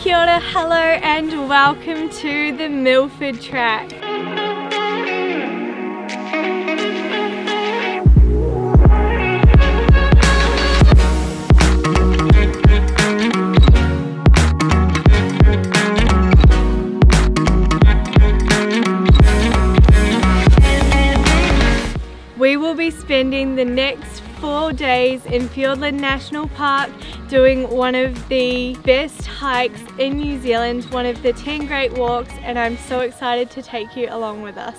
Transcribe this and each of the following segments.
Kia ora, hello and welcome to the Milford Track. We will be spending the next 4 days in Fiordland National Park doing one of the best hikes in New Zealand, one of the 10 great walks, and I'm so excited to take you along with us.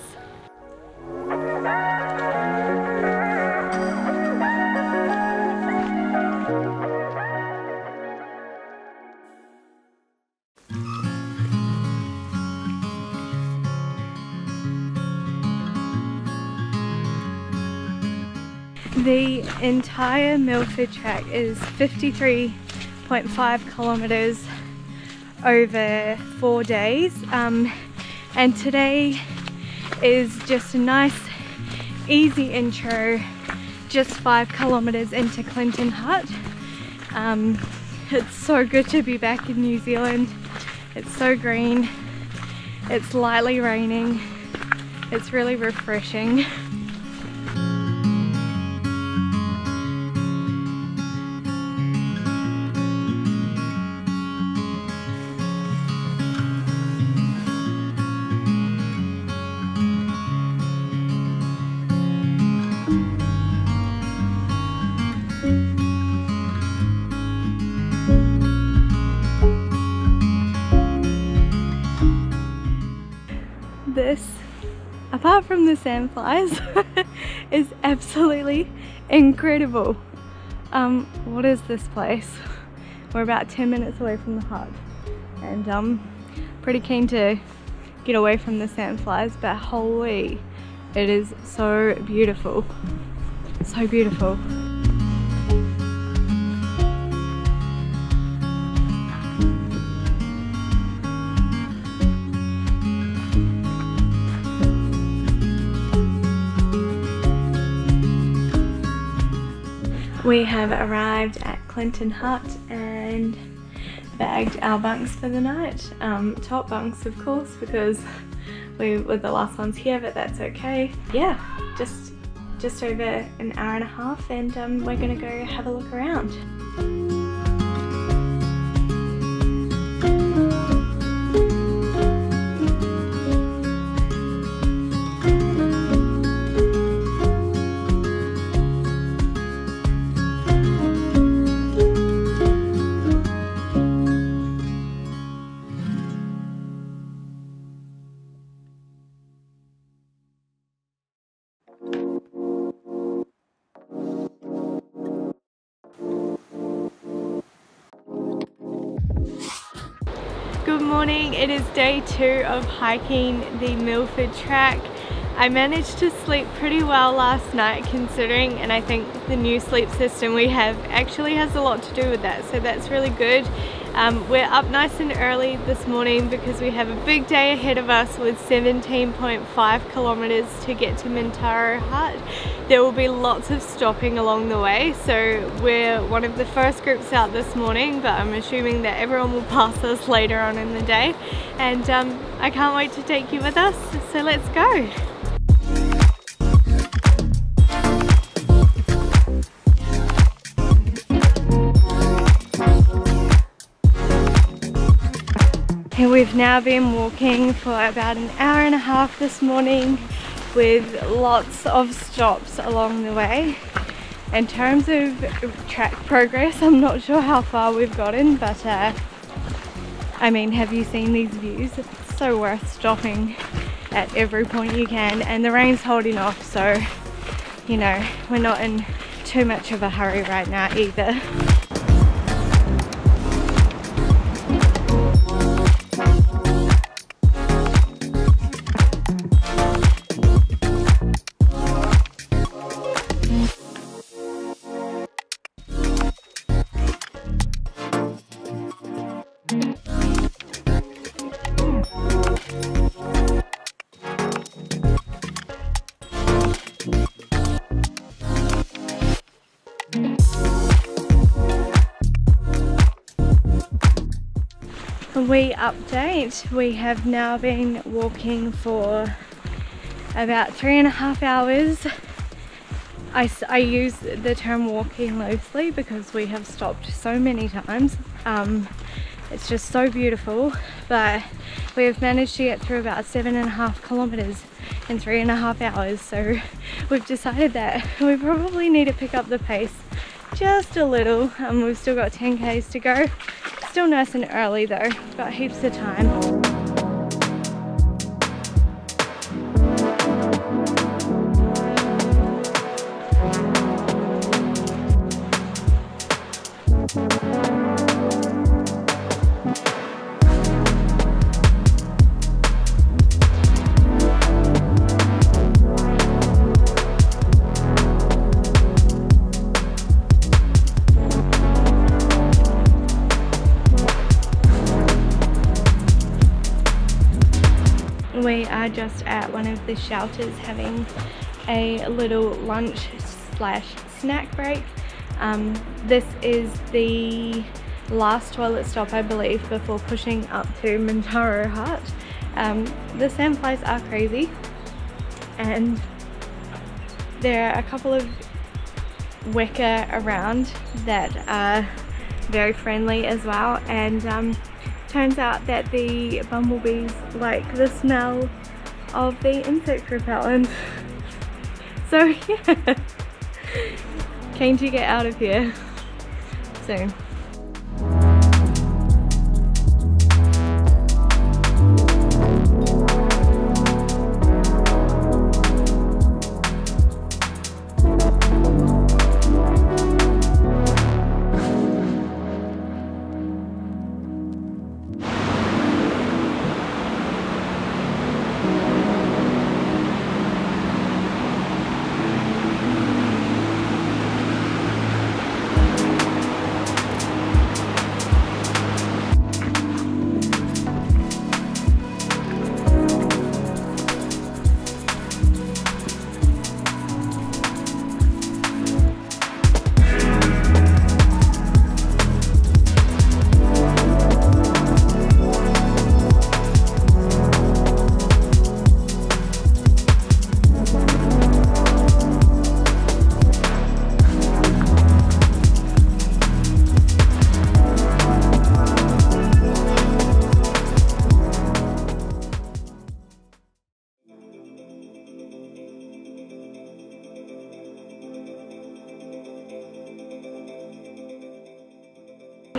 The entire Milford Track is 53.5 kilometers over 4 days, and today is just a nice easy intro, just 5 kilometers into Clinton Hut. It's so good to be back in New Zealand. It's so green, it's lightly raining, it's really refreshing. This, apart from the sandflies, is absolutely incredible. What is this place? We're about 10 minutes away from the hut, and pretty keen to get away from the sandflies, but holy, it is so beautiful, so beautiful. We have arrived at Clinton Hut and bagged our bunks for the night. Top bunks, of course, because we were the last ones here, but that's okay. Yeah, just over an hour and a half, and we're gonna go have a look around. Good morning, it is day 2 of hiking the Milford Track. I managed to sleep pretty well last night considering, and I think the new sleep system we have actually has a lot to do with that, so that's really good. We're up nice and early this morning because we have a big day ahead of us with 17.5 kilometers to get to Mintaro Hut. There will be lots of stopping along the way, so we're one of the first groups out this morning, but I'm assuming that everyone will pass us later on in the day, and I can't wait to take you with us, so let's go. And we've now been walking for about an hour and a half this morning with lots of stops along the way. In terms of track progress, I'm not sure how far we've gotten, but I mean, have you seen these views? It's so worth stopping at every point you can, and the rain's holding off, so you know, we're not in too much of a hurry right now either. We update. We have now been walking for about 3.5 hours. I use the term walking loosely because we have stopped so many times. It's just so beautiful, but we have managed to get through about 7.5 kilometers in 3.5 hours, so we've decided that we probably need to pick up the pace just a little. We've still got 10 k's to go. Still nice and early though, got heaps of time. We are just at one of the shelters having a little lunch slash snack break. This is the last toilet stop, I believe, before pushing up to Mintaro Hut. The sandflies are crazy, and there are a couple of weka around that are very friendly as well, and turns out that the bumblebees like the smell of the insect repellent. So yeah, keen to get out of here soon.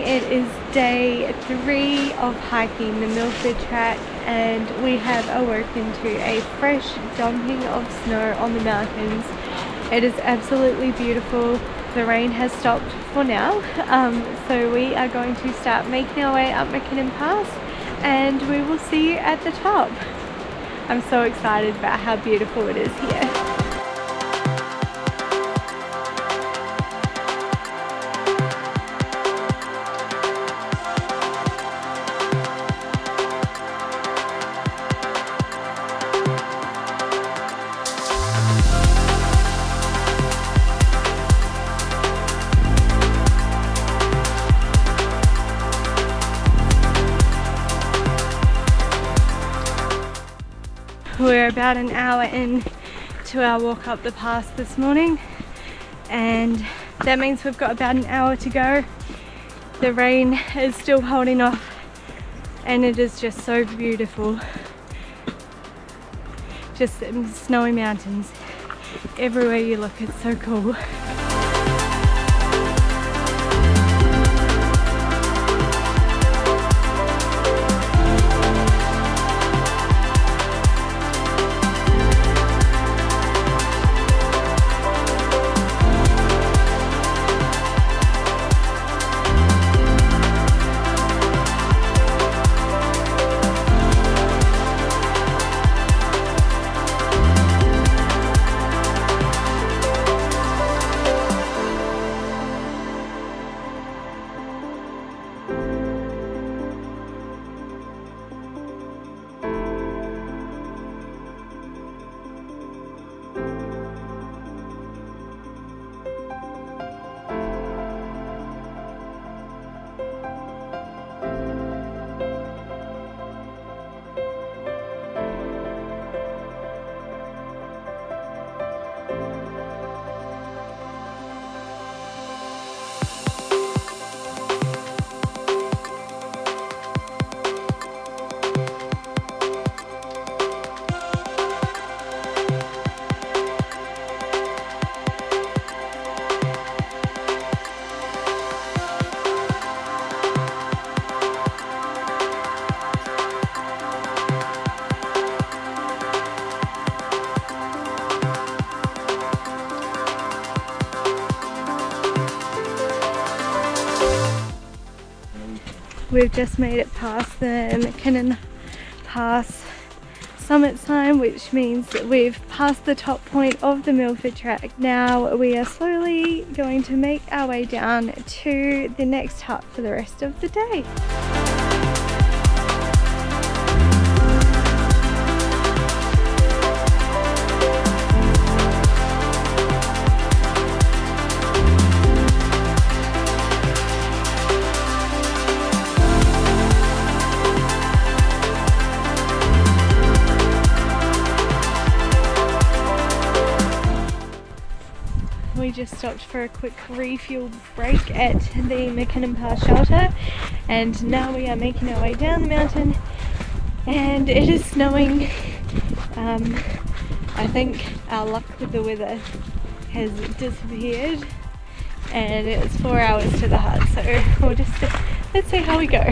It is day 3 of hiking the Milford Track, and we have awoken to a fresh dumping of snow on the mountains. It is absolutely beautiful. The rain has stopped for now, so we are going to start making our way up McKinnon Pass, and we will see you at the top. I'm so excited about how beautiful it is here. We're about an hour in to our walk up the pass this morning, and that means we've got about an hour to go. The rain is still holding off, and it is just so beautiful. Just snowy mountains everywhere you look. It's so cool. We've just made it past the McKinnon Pass summit sign, which means that we've passed the top point of the Milford Track. Now we are slowly going to make our way down to the next hut for the rest of the day. We just stopped for a quick refuel break at the McKinnon Pass shelter, and now we are making our way down the mountain, and it is snowing. I think our luck with the weather has disappeared, and it's 4 hours to the hut, so we'll just let's see how we go.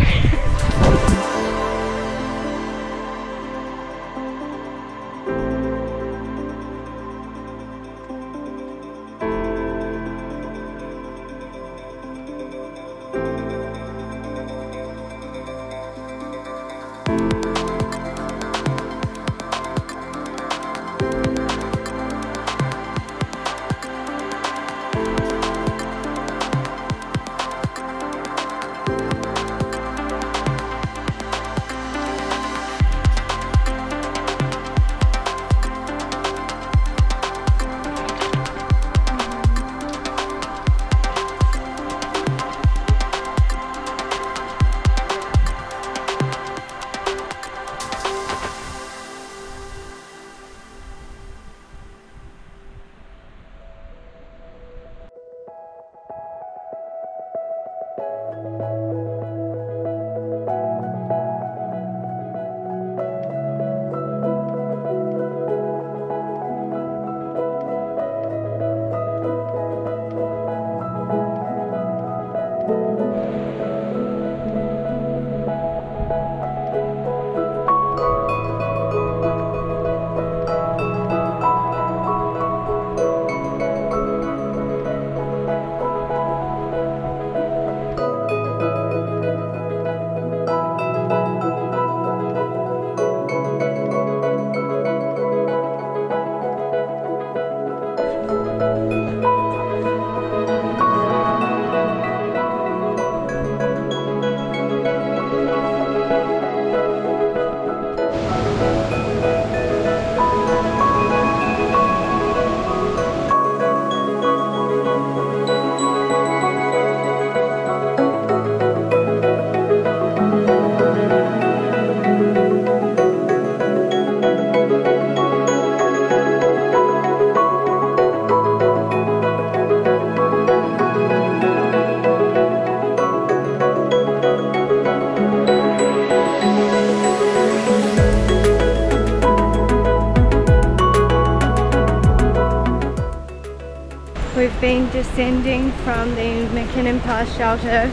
We've been descending from the McKinnon Pass shelter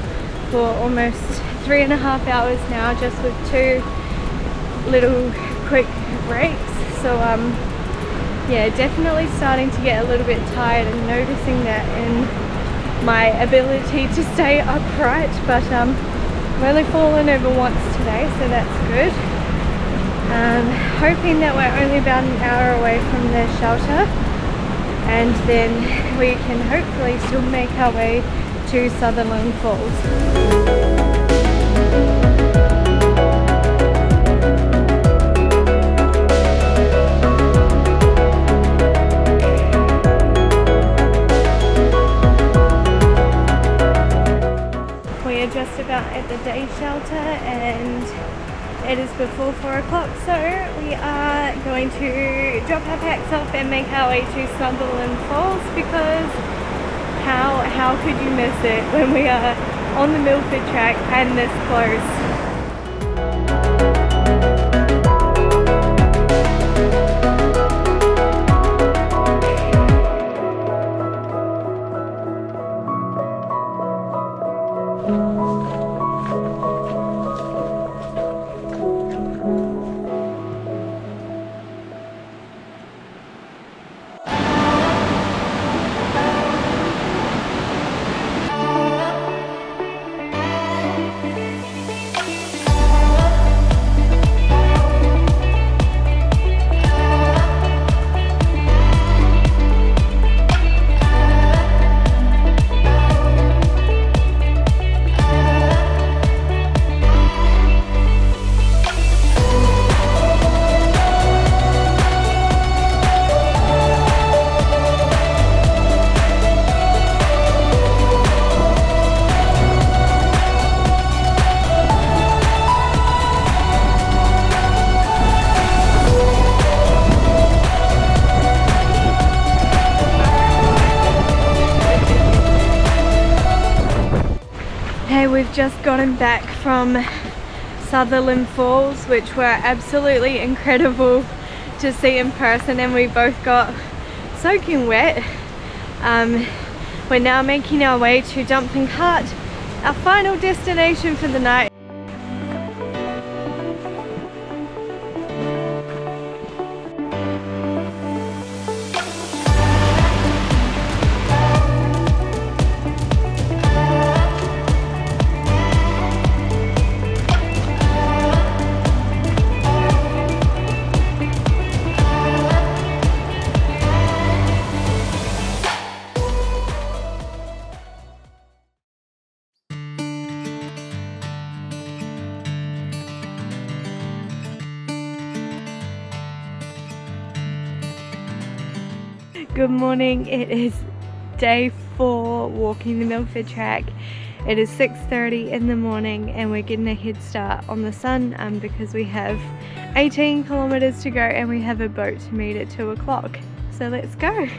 for almost 3.5 hours now, just with 2 little quick breaks. So yeah, definitely starting to get a little bit tired and noticing that in my ability to stay upright, but I've only fallen over once today, so that's good. Hoping that we're only about an hour away from the shelter, and then we can hopefully still make our way to Sutherland Falls. Just about at the day shelter, and it is before 4 o'clock, so we are going to drop our packs off and make our way to Sutherland Falls, because how could you miss it when we are on the Milford Track and this close? just gotten back from Sutherland Falls, which were absolutely incredible to see in person, and we both got soaking wet. We're now making our way to Dumpling Hut, our final destination for the night. Good morning, it is day 4 walking the Milford Track. It is 6:30 in the morning and we're getting a head start on the sun because we have 18 kilometers to go and we have a boat to meet at 2 o'clock. So let's go.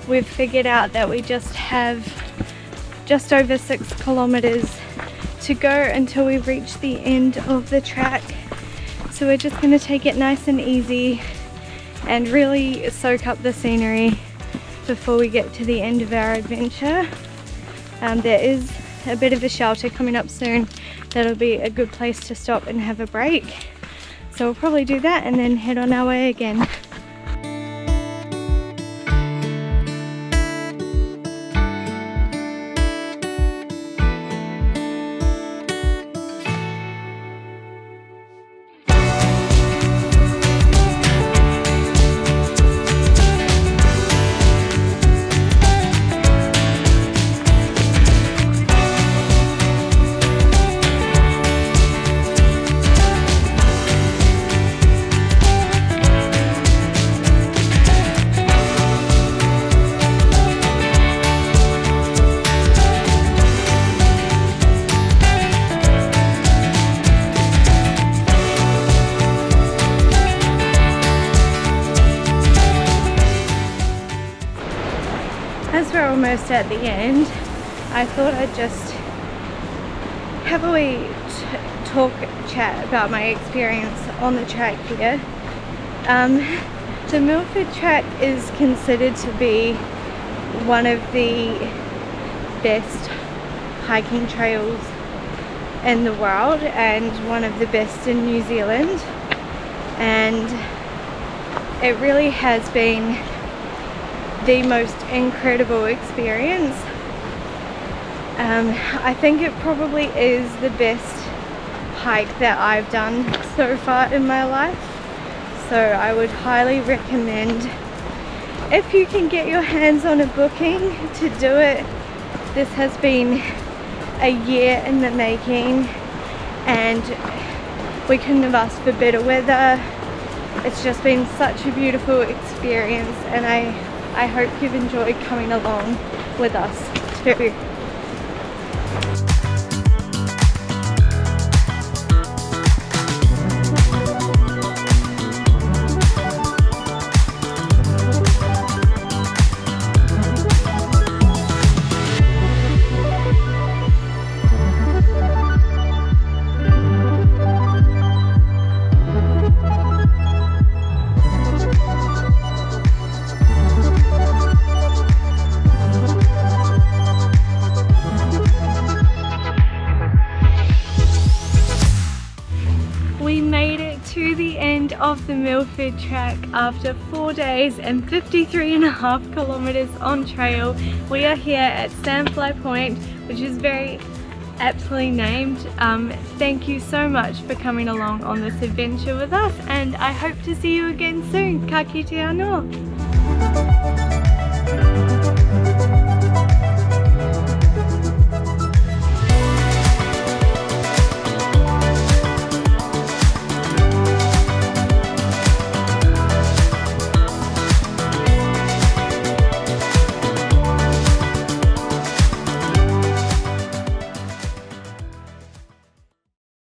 We've figured out that we just have just over 6 kilometers to go until we reach the end of the track. So we're just going to take it nice and easy and really soak up the scenery before we get to the end of our adventure. There is a bit of a shelter coming up soon that'll be a good place to stop and have a break. So we'll probably do that and then head on our way again. As we're almost at the end, I thought I'd just have a wee chat about my experience on the track here. The Milford Track is considered to be one of the best hiking trails in the world and one of the best in New Zealand, and it really has been the most incredible experience. I think it probably is the best hike that I've done so far in my life, so I would highly recommend, if you can get your hands on a booking, to do it. This has been a year in the making and we couldn't have asked for better weather. It's just been such a beautiful experience, and I hope you've enjoyed coming along with us too. of the Milford Track after 4 days and 53.5 kilometers on trail. We are here at Sandfly Point, which is very aptly named. Thank you so much for coming along on this adventure with us, and I hope to see you again soon. Ka kite anō.